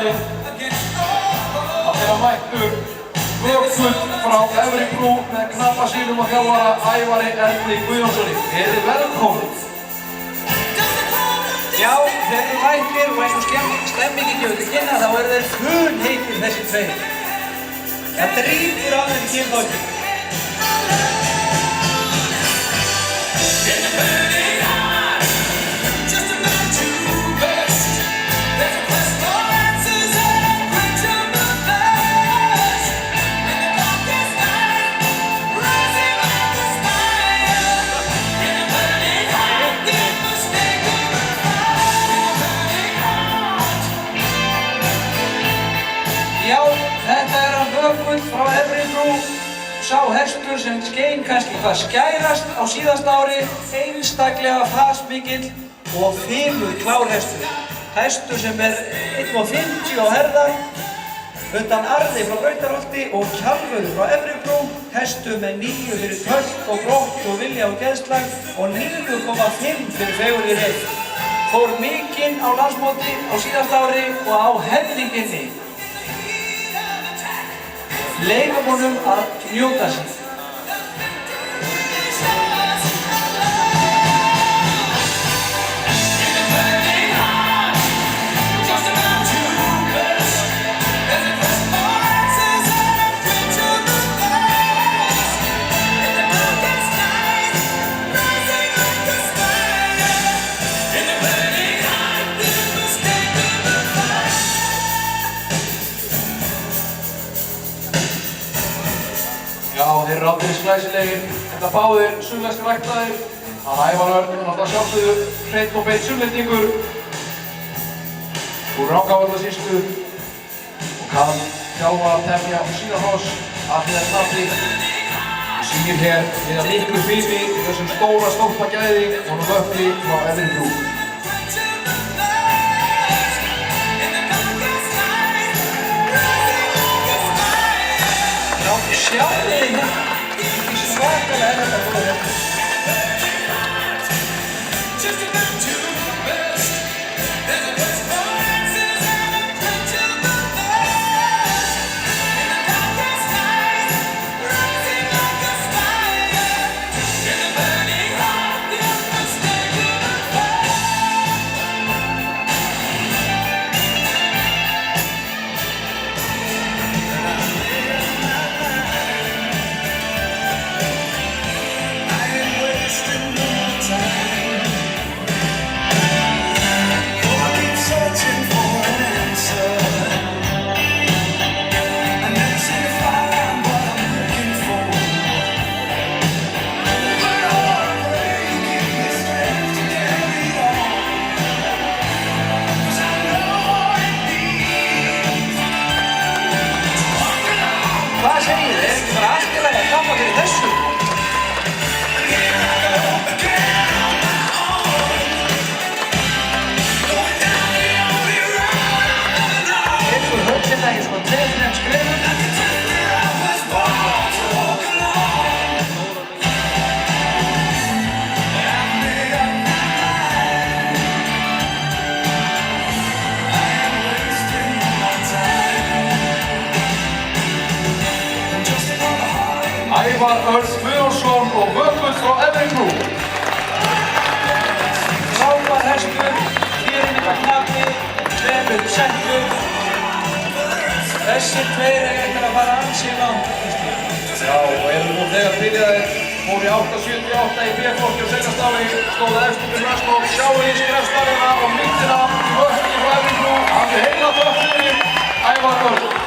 að þeirra mættur Vökull frá Efri Brú með knappa sínum og þjálfara Ævari Erni Guðjónssoni. Verið velkomin. Já, þeir eru mættir og eins og stemmingin gefur til kynna þá eru þeir funheitir þessi tveir. Það drýpur á þeim kynþáttinn. Já, þetta er hann Vökull frá Efri Brú, sá hestur sem skein kannski hvað skærast á síðasta ári, einstaklega fasmikill og fimur klárhestur. Hestur sem er 1,50 á herðar, undan Arði frá Brautarholti og Kjalvöru frá Efri Brú, hestur með 9 fyrir tölt og grótt og vilja og geðslag og 9,5 fyrir fegurði reið. Fór mikinn á landsmóti á síðasta ári og á hellinginni. Leifum honum að njóta sín. Já, þeir eru aldrei glæsilegir. Þetta báðir sunnlenskir ræktaðir. Hann Ævar Örn er náttúrulega sjálfsögðu hreinn og beinn sunnlendingur úr Rangárvallasýslu og kann þjálfa, temja og sína hross að því það knappi. Hann sýnir hér hina miklu fimi í þessum stóra stólpagæði honum Vökli frá Efri Brú. Sjáðu þið hérna, ekki svakalega er þetta góð hestur. Hvað segir þið? Er ekki bara allt í lagi að klappa fyrir þessu? Tekur höllina í svona 2-3 skrefum. Ævar Örn Guðjónsson og Vökull frá Efri Brú. Frábær hestur, fyrirmynda knappi, tveimur settur. Þessir tveir eiga að fara ansi langt. Já, og eru nú þegar byrjaðir, fór í 8.78 í B-flokki og seinast ári stóð eftir fyrir Raskóp, sjáu í skrefstafina og myndina í Vökli frá Efri Brú. Hann er heila þökk fyrir Ævar Örn.